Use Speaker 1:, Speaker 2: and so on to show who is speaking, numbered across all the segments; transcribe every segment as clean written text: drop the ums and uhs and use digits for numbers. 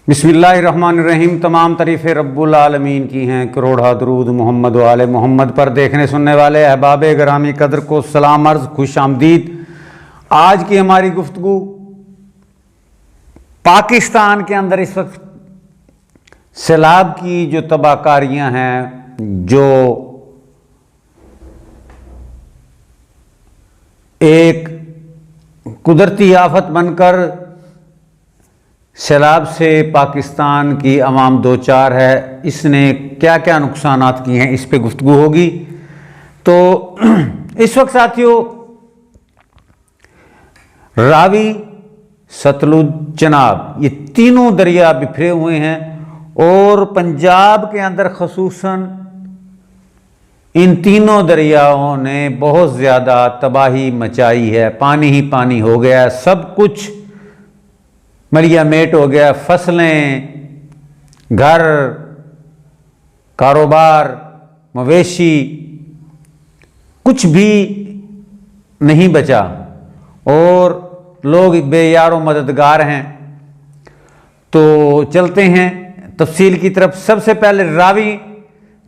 Speaker 1: बिस्मिल्लाहिर्रहमानिर्रहीम। तमाम तारीफ़ें रब्बुल आलमीन की हैं। करोड़ा दरूद मोहम्मद वाले मोहम्मद पर। देखने सुनने वाले अहबाब गिरामी कदर को सलाम अर्ज़, खुश आमदीद। आज की हमारी गुफ्तगू पाकिस्तान के अंदर इस वक्त सैलाब की जो तबाहकारियाँ हैं, जो एक कुदरती आफत बनकर सैलाब से पाकिस्तान की अवाम दो चार है, इसने क्या क्या नुकसानात किए हैं, इस पे गुफ्तगू होगी। तो इस वक्त साथियों रावी, सतलुज, चनाब, ये तीनों दरिया बिखरे हुए हैं और पंजाब के अंदर खसूसन इन तीनों दरियाओं ने बहुत ज़्यादा तबाही मचाई है। पानी ही पानी हो गया, सब कुछ मलिया मेट हो गया। फसलें, घर, कारोबार, मवेशी, कुछ भी नहीं बचा और लोग बेयारो मददगार हैं। तो चलते हैं तफसील की तरफ। सबसे पहले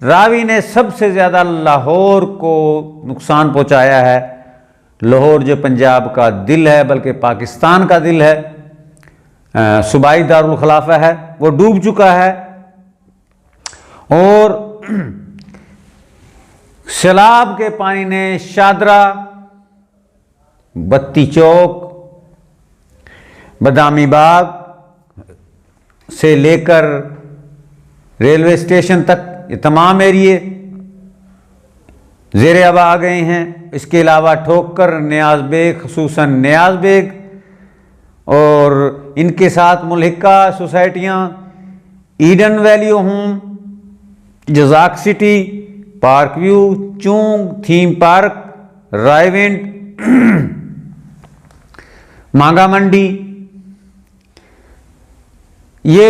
Speaker 1: रावी ने सबसे ज़्यादा लाहौर को नुकसान पहुंचाया है। लाहौर जो पंजाब का दिल है, बल्कि पाकिस्तान का दिल है, सूबाई दारुल खिलाफा है, वो डूब चुका है। और सैलाब के पानी ने शादरा, बत्ती चौक, बदामी बाग से लेकर रेलवे स्टेशन तक ये तमाम एरिए ज़ेरे आब आ गए हैं। इसके अलावा ठोकर, न्याज बेग, खसूसन न्याज बेग और इनके साथ मुल्हिका सोसाइटियाँ, ईडन वैली होम, जजाक city, Park View, Chung, theme park, Raiwind, Manga Mandi, ये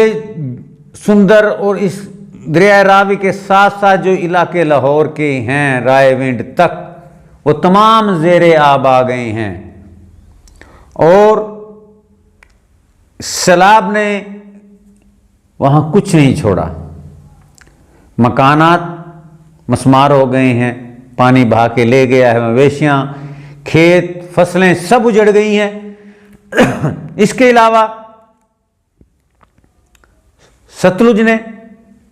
Speaker 1: सुंदर और इस दरिया रावी के साथ साथ जो इलाके लाहौर के हैं रायविंड तक, वो तमाम ज़ेरे आब आ गए हैं। और सैलाब ने वहाँ कुछ नहीं छोड़ा। मकानात मसमार हो गए हैं, पानी बहा के ले गया है, मवेशियाँ, खेत, फसलें सब उजड़ गई हैं। इसके अलावा सतलुज ने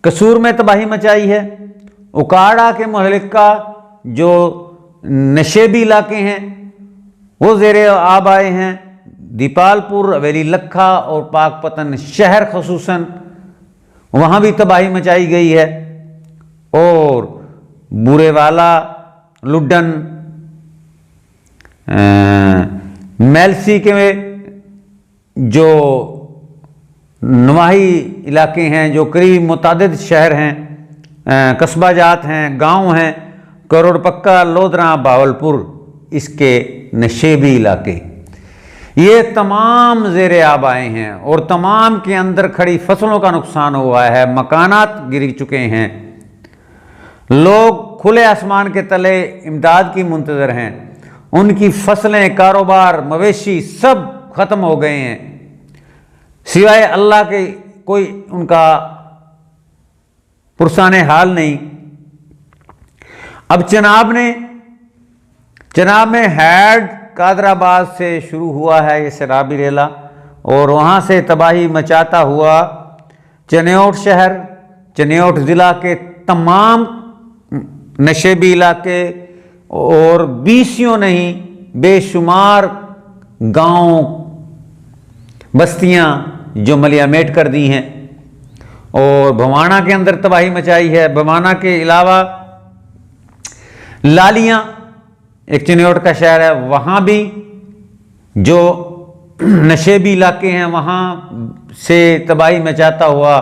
Speaker 1: कसूर में तबाही मचाई है। उकाड़ा के मुहल्लिका जो नशेबी इलाके हैं वो ज़ेरे आब आए हैं। दीपालपुर, हवेली लखा और पाकपतन शहर खसूसन, वहाँ भी तबाही मचाई गई है। और बुरेवाला, लुडन, मेलसी के जो नवाही इलाके हैं, जो करीब मुतादिद शहर हैं, कस्बा जात हैं, गांव हैं, करोड़ पक्का, लोधरा, बावलपुर, इसके नशेबी इलाके, ये तमाम ज़ेरे आब आए हैं और तमाम के अंदर खड़ी फसलों का नुकसान हुआ है। मकानात गिर चुके हैं। लोग खुले आसमान के तले इमदाद की मुंतज़र हैं। उनकी फसलें, कारोबार, मवेशी सब ख़त्म हो गए हैं। सिवाय अल्लाह के कोई उनका पुरसाने हाल नहीं। अब चनाब में हैड कादराबाद से शुरू हुआ है ये सैलाबी रेला और वहाँ से तबाही मचाता हुआ चनियोट शहर, चनियोट ज़िला के तमाम नशेबी इलाके और बीसियों नहीं बेशुमार गांव, बस्तियां जो मलियामेट कर दी हैं। और भवाना के अंदर तबाही मचाई है। भवाना के अलावा लालियां एक चिन्योट का शहर है, वहाँ भी जो नशेबी इलाके हैं वहाँ से तबाही मचाता हुआ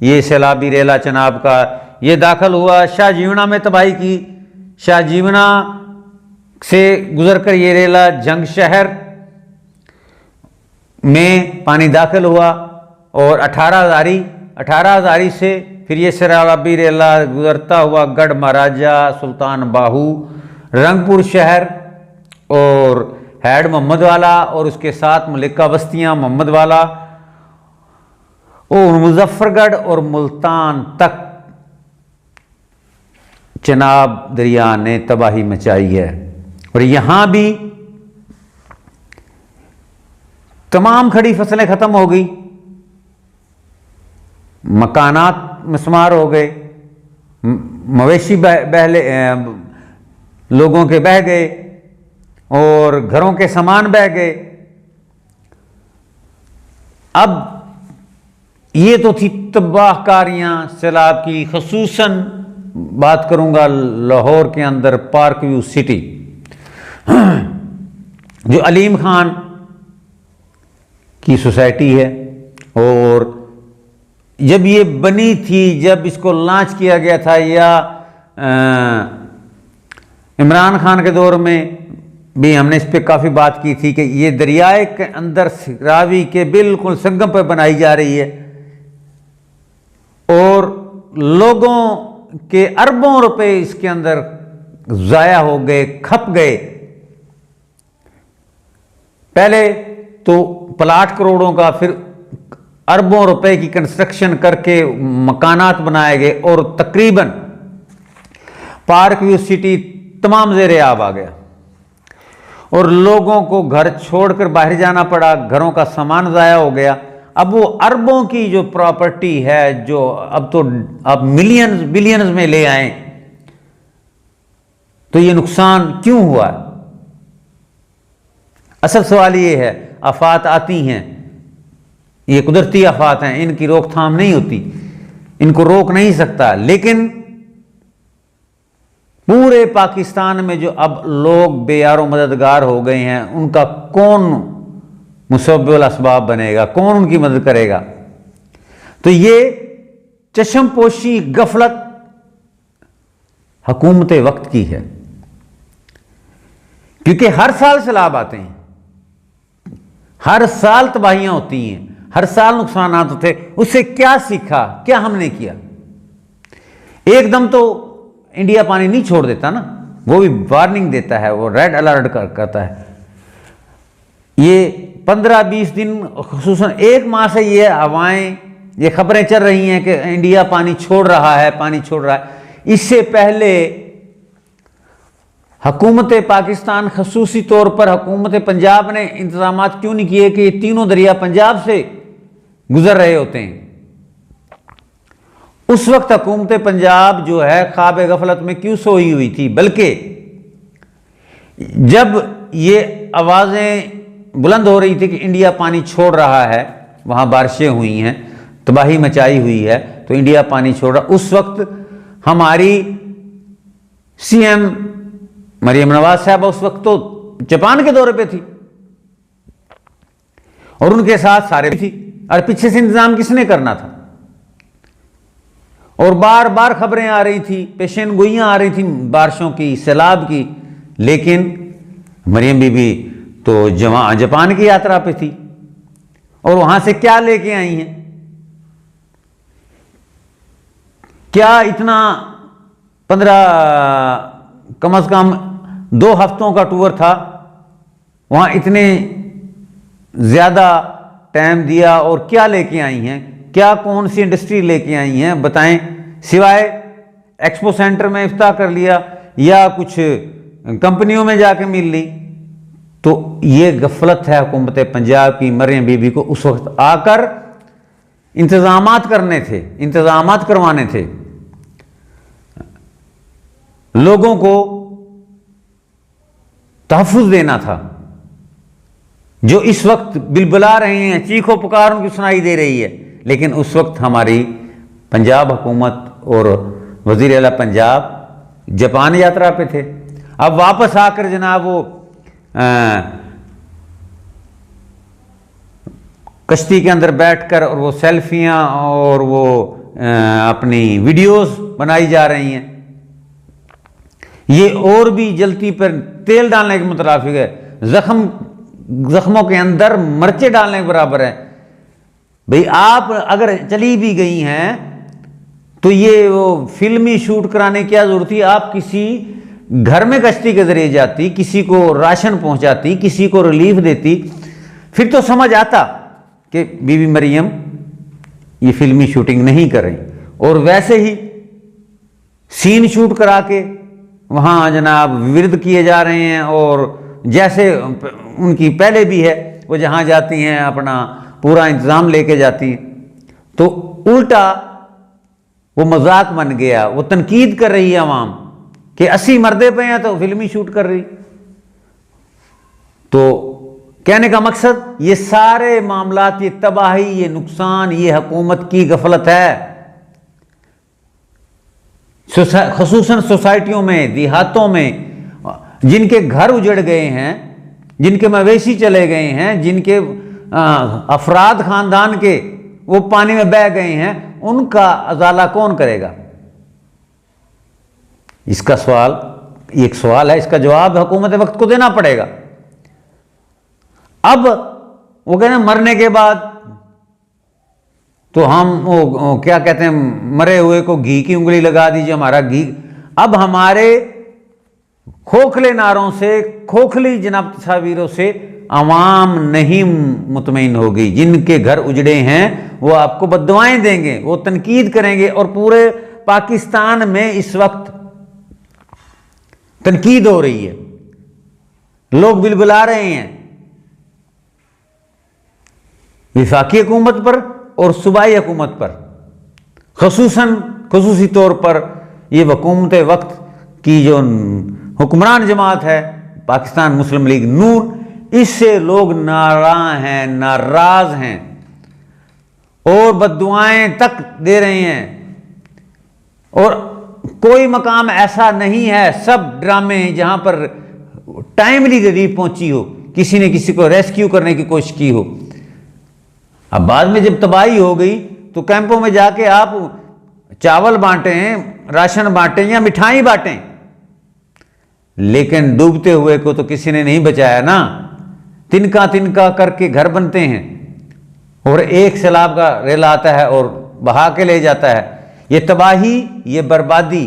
Speaker 1: ये सैलाबी रेला चनाब का ये दाखिल हुआ। शाहजीवना में तबाही की। शाहजीवना से गुजरकर ये रेला जंग शहर में पानी दाखिल हुआ और 18 से फिर ये सैलाबी रेला गुजरता हुआ गढ़ महाराजा, सुल्तान बाहू, रंगपुर शहर और हैड मोहम्मद वाला और उसके साथ मलिका बस्तियाँ, मोहम्मद वाला और मुजफ्फरगढ़ और मुल्तान तक चनाब दरिया ने तबाही मचाई है। और यहां भी तमाम खड़ी फसलें खत्म हो गई, मकानात मिसमार हो गए, मवेशी बहले लोगों के बह गए और घरों के सामान बह गए। अब ये तो थी तबाहकारियां सैलाब की। खसूसन बात करूंगा लाहौर के अंदर पार्क व्यू सिटी, जो अलीम खान की सोसाइटी है। और जब ये बनी थी, जब इसको लॉन्च किया गया था, या इमरान खान के दौर में भी हमने इस पर काफ़ी बात की थी कि ये दरियाए के अंदर रावी के बिल्कुल संगम पर बनाई जा रही है और लोगों के अरबों रुपए इसके अंदर ज़ाया हो गए, खप गए। पहले तो प्लाट करोड़ों का, फिर अरबों रुपए की कंस्ट्रक्शन करके मकानात बनाए गए और तकरीबन पार्क व्यू सिटी तमाम ज़ेरे आब आ गया और लोगों को घर छोड़कर बाहर जाना पड़ा, घरों का सामान ज़ाया हो गया। अब वो अरबों की जो प्रॉपर्टी है, जो अब मिलियंस बिलियंस में ले आए, तो ये नुकसान क्यों हुआ? असल सवाल ये है, आफात आती हैं, ये कुदरती आफात हैं, इनकी रोकथाम नहीं होती, इनको रोक नहीं सकता। लेकिन पूरे पाकिस्तान में जो अब लोग बेयारो मददगार हो गए हैं, उनका कौन मुसब्बिबुल असबाब बनेगा, कौन उनकी मदद करेगा? तो ये चश्मपोशी गफलत हुकूमत वक्त की है, क्योंकि हर साल सैलाब आते हैं, हर साल तबाहियां होती हैं, हर साल नुकसान होते। उससे क्या सीखा, क्या हमने किया? एकदम तो इंडिया पानी नहीं छोड़ देता ना, वो भी वार्निंग देता है, वो रेड अलर्ट करता है। ये 15-20 दिन, खुसूसन 1 माह से ये हवाएं, ये खबरें चल रही हैं कि इंडिया पानी छोड़ रहा है, पानी छोड़ रहा है। इससे पहले हुकूमत पाकिस्तान, खसूसी तौर पर हुकूमत पंजाब ने इंतजाम क्यों नहीं किए कि ये तीनों दरिया पंजाब से गुजर रहे होते हैं? उस वक्त हुकूमत पंजाब जो है ख्वाब गफलत में क्यों सोई हुई थी? बल्कि जब ये आवाज़ें बुलंद हो रही थी कि इंडिया पानी छोड़ रहा है, वहाँ बारिशें हुई हैं, तबाही मचाई हुई है, तो इंडिया पानी छोड़ रहा, उस वक्त हमारी सीएम मरियम नवाज साहब उस वक्त तो जापान के दौरे पे थी और उनके साथ सारे भी थी, और पीछे से इंतजाम किसने करना था? और बार बार खबरें आ रही थी, पेशन गोइयां आ रही थी बारिशों की, सैलाब की, लेकिन मरियम बीबी तो जापान की यात्रा पे थी और वहां से क्या लेके आई हैं? क्या इतना 15 कम से कम 2 हफ्तों का टूर था, वहां इतने ज्यादा टाइम दिया और क्या लेके आई हैं? क्या कौन सी इंडस्ट्री लेके आई हैं बताएं? सिवाय एक्सपो सेंटर में इफ्ताह कर लिया या कुछ कंपनियों में जाके मिल ली। तो ये गफलत है हुकूमत पंजाब की। मरियम बीबी को उस वक्त आकर इंतजामात करने थे, इंतजामात करवाने थे, लोगों को तहफ़्फ़ुज़ देना था। जो इस वक्त बिलबिला रहे हैं, चीखों पुकार उनकी सुनाई दे रही है, लेकिन उस वक्त हमारी पंजाब हुकूमत और वज़ीर आला पंजाब जापान यात्रा पे थे। अब वापस आकर जनाब वो कश्ती के अंदर बैठकर और वो सेल्फियां और वो अपनी वीडियोस बनाई जा रही हैं। ये और भी जलती पर तेल डालने के मुतराफिक है, जख्मों के अंदर मिर्चें डालने के बराबर है। भाई आप अगर चली भी गई हैं तो ये वो फिल्मी शूट कराने की क्या जरूरत थी? आप किसी घर में कश्ती के जरिए जाती, किसी को राशन पहुंचाती, किसी को रिलीफ देती, फिर तो समझ आता कि बीबी मरियम ये फिल्मी शूटिंग नहीं कर रही, और वैसे ही सीन शूट करा के वहाँ जनाब विरोध किए जा रहे हैं, और जैसे उनकी पहले भी है, वो जहाँ जाती हैं अपना पूरा इंतज़ाम लेके जाती हैं, तो उल्टा वो मजाक बन गया। वो तनकीद कर रही है आवाम कि 80 मरदे पे हैं तो फिल्मी शूट कर रही। तो कहने का मकसद, ये सारे मामलात, ये तबाही, ये नुकसान, ये हुकूमत की गफलत है। खसूसन सोसाइटियों में, देहातों में जिनके घर उजड़ गए हैं, जिनके मवेशी चले गए हैं, जिनके अफराद खानदान के वो पानी में बह गए हैं, उनका अजाला कौन करेगा? इसका सवाल, एक सवाल है, इसका जवाब हुकूमत वक्त को देना पड़ेगा। अब वो कहते हैं मरने के बाद तो हम वो क्या कहते हैं, मरे हुए को घी की उंगली लगा दीजिए, हमारा घी। अब हमारे खोखले नारों से, खोखली जनाब तस्वीरों से आवाम नहीं मुतमईन होगी। जिनके घर उजड़े हैं वो आपको बद्दुआएं देंगे, वो तनकीद करेंगे, और पूरे पाकिस्तान में इस वक्त तनकीद हो रही है, लोग बिलबिला रहे हैं वफाकी हुकूमत पर और सूबाई हुकूमत पर। खसूसी तौर पर ये हुकूमत वक्त की जो हुक्मरान जमात है पाकिस्तान मुस्लिम लीग नून, इससे लोग नाराज हैं और बद्दुआएं तक दे रहे हैं। और कोई मकाम ऐसा नहीं है, सब ड्रामे हैं जहां पर टाइमली रिलीफ पहुंची हो, किसी ने किसी को रेस्क्यू करने की कोशिश की हो। अब बाद में जब तबाही हो गई तो कैंपों में जाके आप चावल बांटें, राशन बांटें या मिठाई बांटें, लेकिन डूबते हुए को तो किसी ने नहीं बचाया ना। तिनका तिनका करके घर बनते हैं और एक सैलाब का रेला आता है और बहा के ले जाता है। ये तबाही, ये बर्बादी,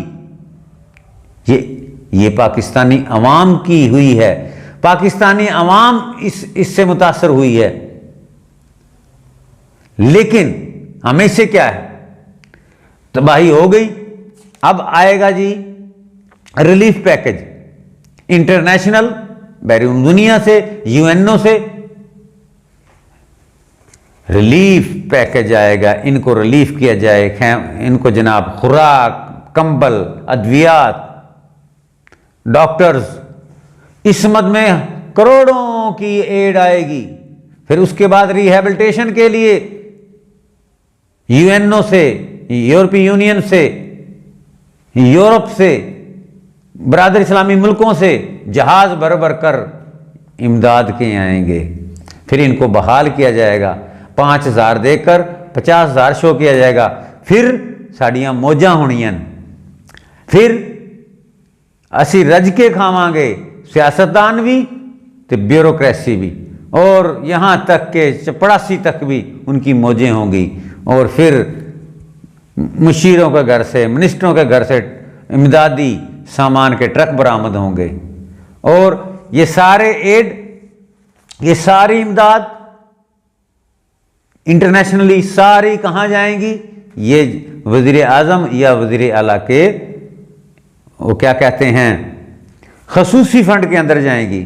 Speaker 1: ये पाकिस्तानी अवाम की हुई है। पाकिस्तानी अवाम इससे मुतासर हुई है। लेकिन हमें से क्या है, तबाही हो गई, अब आएगा जी रिलीफ पैकेज इंटरनेशनल, बैरून दुनिया से, यूएनओ से रिलीफ पैकेज आएगा। इनको रिलीफ किया जाए, इनको जनाब खुराक, कंबल, अद्वियात, डॉक्टर्स, इस मद में करोड़ों की एड आएगी। फिर उसके बाद रिहैबिलिटेशन के लिए यूएनओ से, यूरोपीय यूनियन से, यूरोप से, बरादर इस्लामी मुल्कों से जहाज भर भर कर इमदाद के आएंगे। फिर इनको बहाल किया जाएगा, 5,000 देकर 50,000 शो किया जाएगा। फिर साड़ियाँ मौजा होनियां, फिर असी रज के खावांगे, सियासतदान भी तो ब्यूरोक्रेसी भी, और यहाँ तक के चपड़ासी तक भी उनकी मौजें होंगी। और फिर मुशीरों के घर से, मिनिस्टरों के घर से इमदादी सामान के ट्रक बरामद होंगे। और ये सारे एड, ये सारी इमदाद इंटरनेशनली सारी कहाँ जाएंगी? ये वज़ीर आज़म या वज़ीर आला के वो क्या कहते हैं खसूसी फंड के अंदर जाएंगी।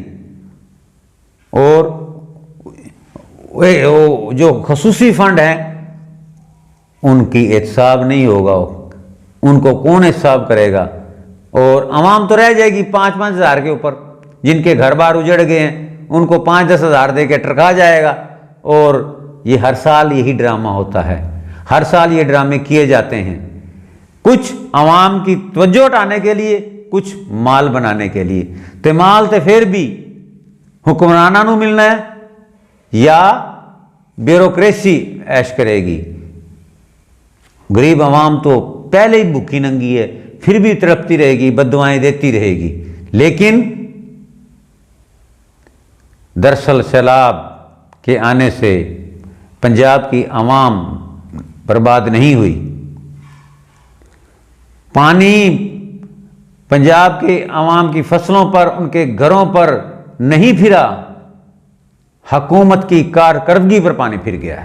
Speaker 1: और वो जो खसूसी फंड है उनकी एहतसाब नहीं होगा, उनको कौन एहतसाब करेगा? और आवाम तो रह जाएगी 5-5 हज़ार के ऊपर। जिनके घर बार उजड़ गए हैं उनको 5-10 हज़ार दे के ट्रका जाएगा। और ये हर साल यही ड्रामा होता है, हर साल ये ड्रामे किए जाते हैं, कुछ आवाम की तवज्जो हटाने के लिए, कुछ माल बनाने के लिए। तो माल तो फिर भी हुक्मराना नू मिलना है या ब्यूरोक्रेसी ऐश करेगी। गरीब आवाम तो पहले ही भूखी नंगी है, फिर भी तड़पती रहेगी, बद्दुआएं देती रहेगी। लेकिन दरअसल सैलाब के आने से पंजाब की आवाम बर्बाद नहीं हुई। पानी पंजाब के आवाम की फसलों पर, उनके घरों पर नहीं फिरा, हुकूमत की कारकर्दगी पर पानी फिर गया है।